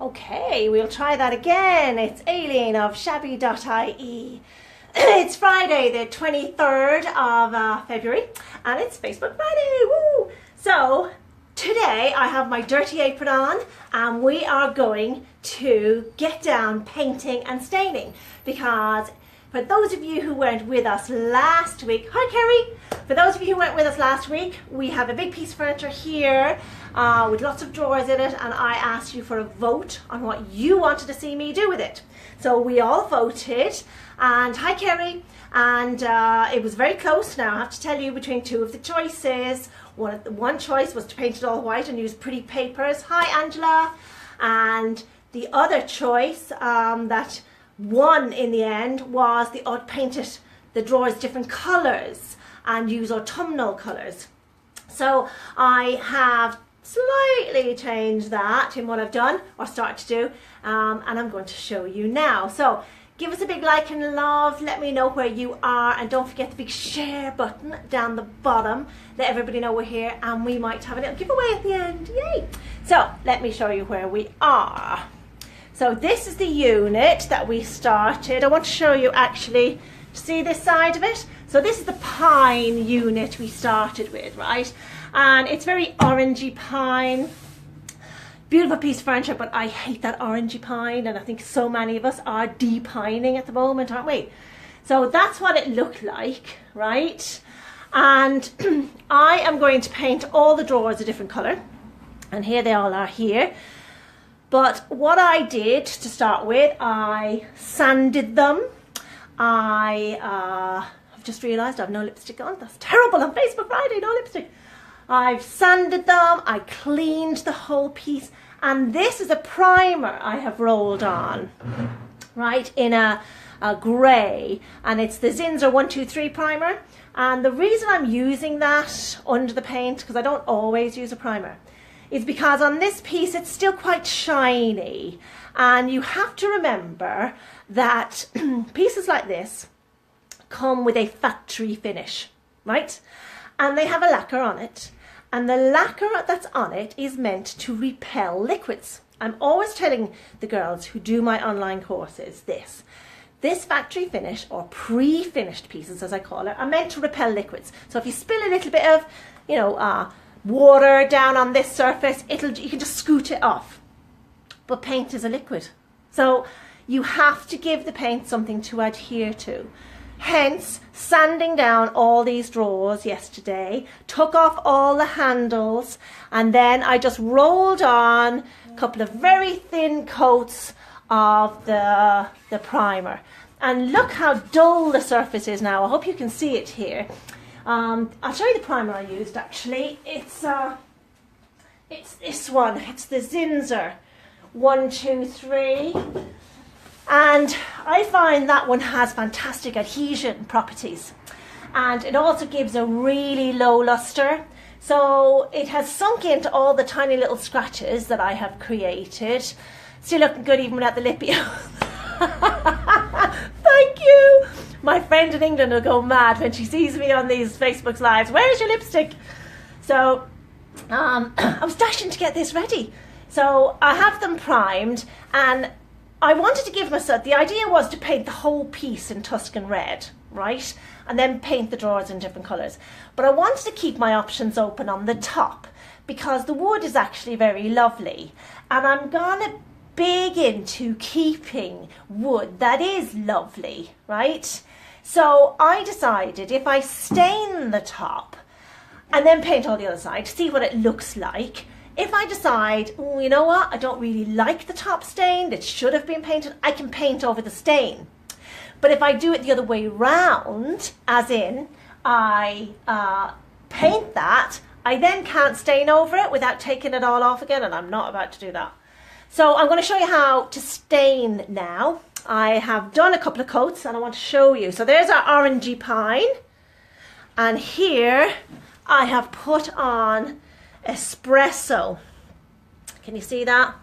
Okay, we'll try that again. It's Aileen of shabby.ie. It's Friday the 23rd of February and it's Facebook Friday. Woo! So today I have my dirty apron on and we are going to get down painting and staining, because for those of you who weren't with us last week, hi Kerry! For those of you who weren't with us last week, we have a big piece of furniture here with lots of drawers in it, and I asked you for a vote on what you wanted to see me do with it. So we all voted, and hi Kerry, and it was very close. Now I have to tell you, between two of the choices, one choice was to paint it all white and use pretty papers. Hi Angela. And the other choice that won in the end was the painted the drawers different colours and use autumnal colours. So I have slightly changed that in what I've done or started to do, and I'm going to show you now. So give us a big like and love, let me know where you are, and don't forget the big share button down the bottom. Let everybody know we're here, and we might have a little giveaway at the end. Yay! So let me show you where we are. So this is the unit that we started. I want to show you actually, see this side of it? So this is the pine unit we started with, right? And it's very orangey pine. Beautiful piece of furniture, but I hate that orangey pine, and I think so many of us are depining at the moment, aren't we? So that's what it looked like, right? And I am going to paint all the drawers a different colour, and here they all are here. But what I did to start with, I sanded them. I've just realised I have no lipstick on. That's terrible on Facebook Friday, no lipstick. I've sanded them, I cleaned the whole piece, and this is a primer I have rolled on, right, in a grey, and it's the Zinsser 123 primer. And the reason I'm using that under the paint, because I don't always use a primer, is because on this piece it's still quite shiny, and you have to remember that pieces like this come with a factory finish, right? And they have a lacquer on it, and the lacquer that's on it is meant to repel liquids. I'm always telling the girls who do my online courses this factory finish, or pre-finished pieces as I call it, are meant to repel liquids. So if you spill a little bit of, water down on this surface, you can just scoot it off. But paint is a liquid, so you have to give the paint something to adhere to. Hence, sanding down all these drawers yesterday, took off all the handles, and then I just rolled on a couple of very thin coats of the primer. And look how dull the surface is now. I hope you can see it here. I'll show you the primer I used actually. It's this one. It's the Zinsser 123. And I find that one has fantastic adhesion properties, and it also gives a really low luster. So it has sunk into all the tiny little scratches that I have created. Still looking good even without the lippy. Thank you. My friend in England will go mad when she sees me on these Facebook lives. Where's your lipstick? So I was dashing to get this ready. So I have them primed, and I wanted to give myself, the idea was to paint the whole piece in Tuscan red, right? And then paint the drawers in different colours. But I wanted to keep my options open on the top, because the wood is actually very lovely. And I'm going to big into keeping wood that is lovely, right? So I decided if I stain the top and then paint all the other side to see what it looks like, if I decide, oh, you know what, I don't really like the top stained, it should have been painted, I can paint over the stain. But if I do it the other way round, as in I paint that, I then can't stain over it without taking it all off again, and I'm not about to do that. So I'm going to show you how to stain now. I have done a couple of coats and I want to show you. So there's our orangey pine, and here I have put on espresso. Can you see that?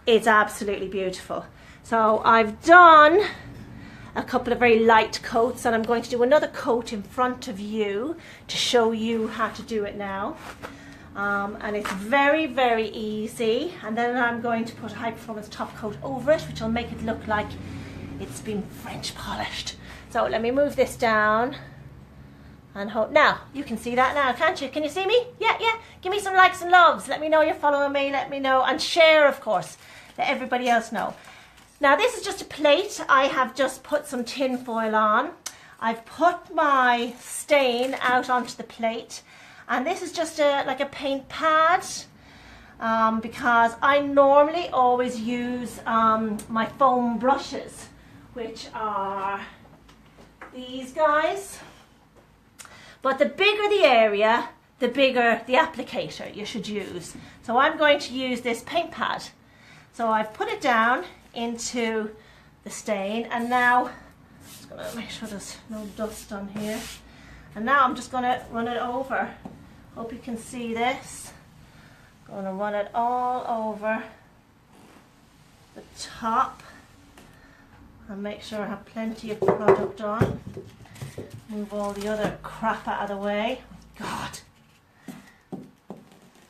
It's absolutely beautiful. So I've done a couple of very light coats, and I'm going to do another coat in front of you to show you how to do it now. And it's very, very easy. And then I'm going to put a high performance top coat over it, which will make it look like it's been French polished. So let me move this down and hold. Now, you can see that now, can't you? Can you see me? Yeah, yeah. Give me some likes and loves. Let me know you're following me. Let me know. And share, of course. Let everybody else know. Now, this is just a plate. I have just put some tin foil on. I've put my stain out onto the plate. And this is just like a paint pad. Because I normally always use my foam brushes, which are these guys. But the bigger the area, the bigger the applicator you should use. So I'm going to use this paint pad. So I've put it down into the stain, and now I'm just going to make sure there's no dust on here. And now I'm just going to run it over. Hope you can see this. I'm going to run it all over the top and make sure I have plenty of product on. Move all the other crap out of the way. God.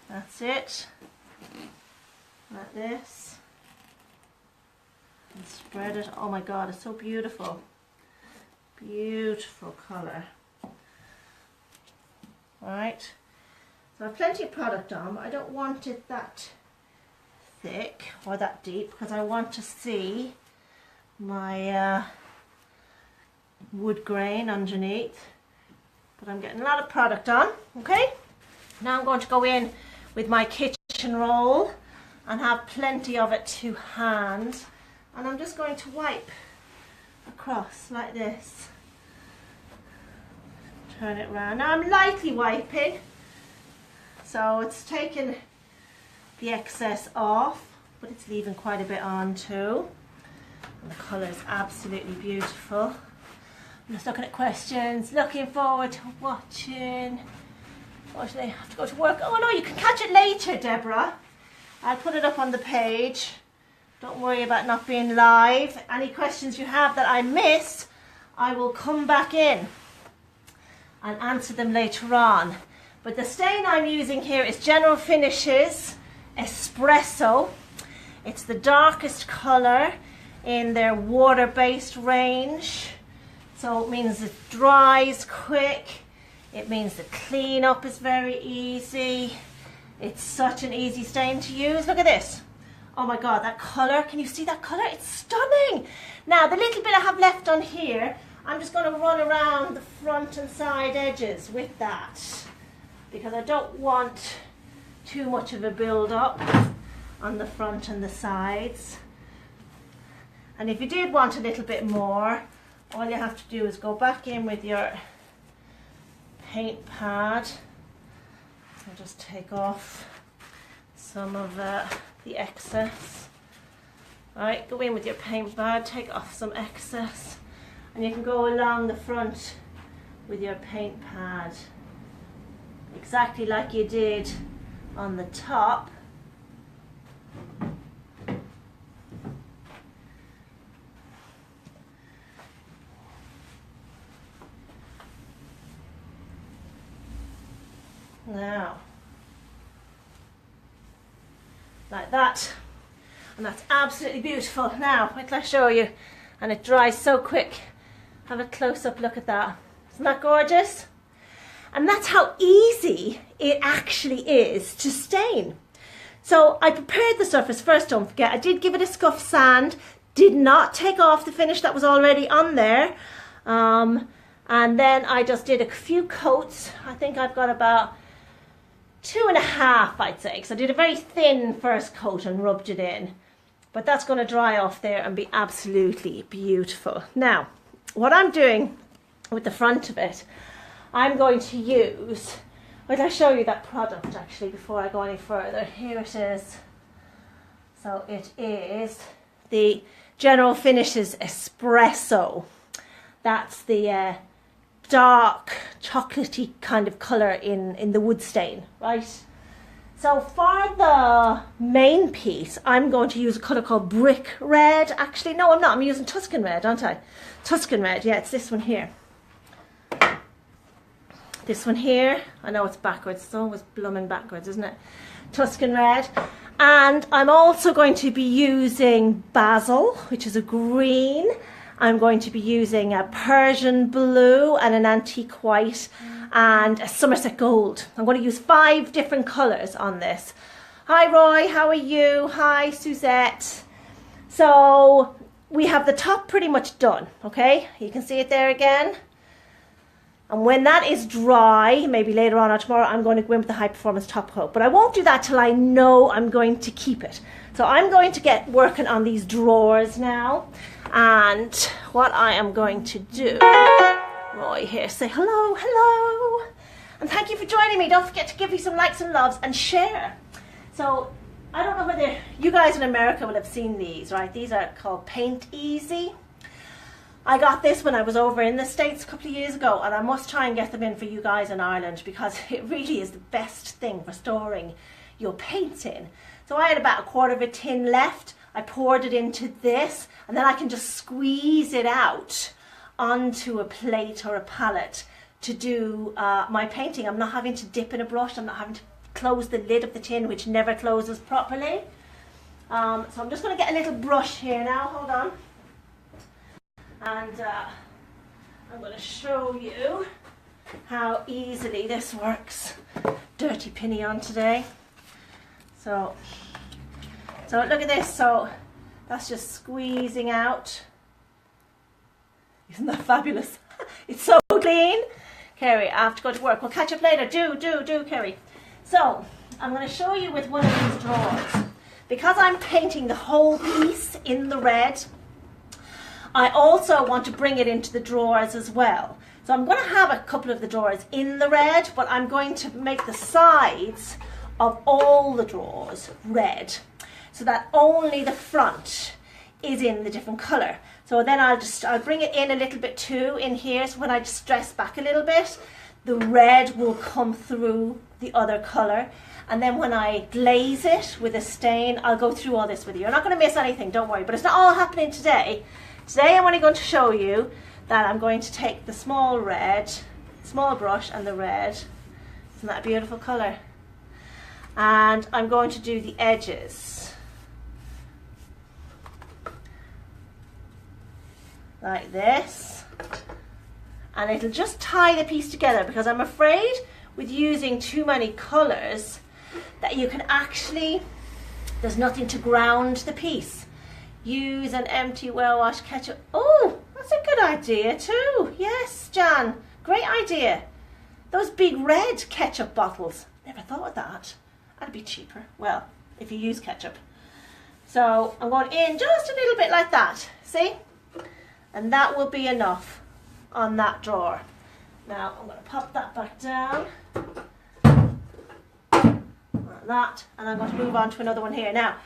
That's it. Like this. And spread it. Oh my God, it's so beautiful. Beautiful colour. Right. So I have plenty of product on, but I don't want it that thick or that deep because I want to see my wood grain underneath. But I'm getting a lot of product on, okay? Now I'm going to go in with my kitchen roll and have plenty of it to hand. And I'm just going to wipe across like this. Turn it around. Now I'm lightly wiping, so it's taking the excess off, but it's leaving quite a bit on too. And the colour is absolutely beautiful. I'm just looking at questions, looking forward to watching. Unfortunately, I have to go to work. Oh no, you can catch it later, Deborah. I'll put it up on the page. Don't worry about not being live. Any questions you have that I missed, I will come back in and answer them later on. But the stain I'm using here is General Finishes Espresso. It's the darkest colour in their water-based range. So it means it dries quick. It means the cleanup is very easy. It's such an easy stain to use. Look at this. Oh my God, that colour. Can you see that colour? It's stunning. Now, the little bit I have left on here, I'm just going to run around the front and side edges with that because I don't want too much of a build-up on the front and the sides. And if you did want a little bit more, all you have to do is go back in with your paint pad. I'll just take off some of the excess. Alright, go in with your paint pad, take off some excess, and you can go along the front with your paint pad exactly like you did on the top. Now, like that, and that's absolutely beautiful. Now, wait till I show you, and it dries so quick. Have a close-up look at that. Isn't that gorgeous? And that's how easy it actually is to stain. So I prepared the surface first, don't forget. I did give it a scuff sand, did not take off the finish that was already on there. And then I just did a few coats. I think I've got about 2.5, I'd say, because I did a very thin first coat and rubbed it in. But that's going to dry off there and be absolutely beautiful. Now, what I'm doing with the front of it, I'm going to use, wait, I'll show you that product actually before I go any further. Here it is. So it is the General Finishes Espresso. That's the dark chocolatey kind of colour in the wood stain, right? So for the main piece, I'm going to use a colour called Brick Red. Actually, no, I'm not. I'm using Tuscan Red, aren't I? Tuscan Red, yeah, it's this one here. this one here. I know it's backwards, it's always blooming backwards, isn't it? Tuscan red. And I'm also going to be using basil, which is a green. I'm going to be using a Persian blue and an antique white and a Somerset gold. I'm going to use 5 different colours on this. Hi Roy, how are you? Hi Suzette. So we have the top pretty much done, okay? You can see it there again. And when that is dry, maybe later on or tomorrow, I'm going to go in with the high performance top coat. But I won't do that till I know I'm going to keep it. So I'm going to get working on these drawers now. And what I am going to do, Roy here, say hello, hello. And thank you for joining me. Don't forget to give me some likes and loves and share. So I don't know whether you guys in America will have seen these, right? These are called Paint Easy. I got this when I was over in the States a couple of years ago, and I must try and get them in for you guys in Ireland because it really is the best thing for storing your paints in. So I had about 1/4 of a tin left. I poured it into this, and then I can just squeeze it out onto a plate or a palette to do my painting. I'm not having to dip in a brush. I'm not having to close the lid of the tin, which never closes properly. So I'm just going to get a little brush here now. Hold on. And I'm going to show you how easily this works. Dirty pinny on today. So look at this. So that's just squeezing out. Isn't that fabulous? It's so clean. Kerry, I have to go to work. We'll catch up later. Do, Kerry. So I'm going to show you with one of these drawers. Because I'm painting the whole piece in the red, I also want to bring it into the drawers as well. So I'm going to have a couple of the drawers in the red, but I'm going to make the sides of all the drawers red so that only the front is in the different colour. So then I'll bring it in a little bit too in here, so when I just dress back a little bit, the red will come through the other colour. And then when I glaze it with a stain, I'll go through all this with you. You're not going to miss anything, don't worry. But it's not all happening today. Today I'm only going to show you that I'm going to take the small brush and the red. Isn't that a beautiful colour? And I'm going to do the edges. Like this. And it'll just tie the piece together, because I'm afraid with using too many colours that you can actually, there's nothing to ground the piece. Use an empty well-washed ketchup. Oh, that's a good idea too. Yes, Jan, great idea. Those big red ketchup bottles. Never thought of that. That'd be cheaper. Well, if you use ketchup. So I'm going in just a little bit like that. See? And that will be enough on that drawer. Now I'm going to pop that back down. Like that. And I'm going to move on to another one here. Now,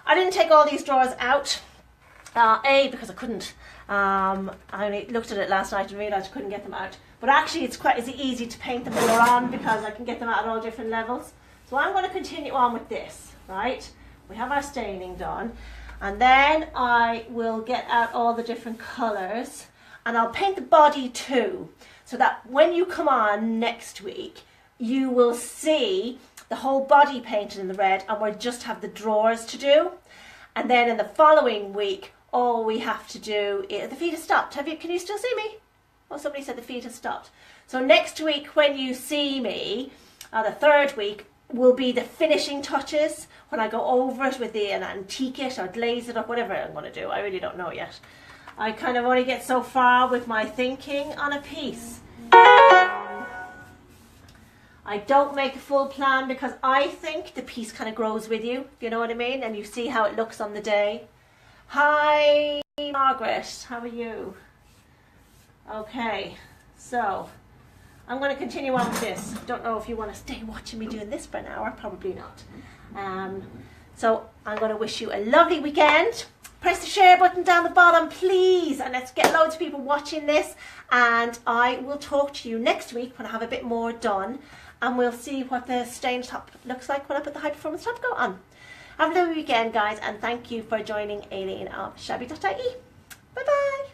I didn't take all these drawers out. Because I couldn't. I only looked at it last night and realised I couldn't get them out. But actually it's quite easy to paint them when they're on, because I can get them out at all different levels. So I'm going to continue on with this, right? We have our staining done. And then I will get out all the different colours. And I'll paint the body too, so that when you come on next week, you will see the whole body painted in the red, and we'll just have the drawers to do. And then in the following week, all we have to do is, the feed has stopped. Can you still see me? Oh, somebody said the feed has stopped. So next week when you see me, the 3rd week, will be the finishing touches, when I go over it with an antique it or glaze it up, whatever I'm going to do. I really don't know yet. I kind of only get so far with my thinking on a piece. I don't make a full plan, because I think the piece kind of grows with you, if you know what I mean, and you see how it looks on the day. Hi Margaret, how are you? Okay, so I'm going to continue on with this. Don't know if you want to stay watching me doing this for an hour, probably not. So I'm going to wish you a lovely weekend. Press the share button down the bottom, please, and let's get loads of people watching this. And I will talk to you next week when I have a bit more done, and we'll see what the stained top looks like when I put the high performance top coat on. Have a lovely weekend, guys, and thank you for joining Aileen of shabby.ie. Bye bye.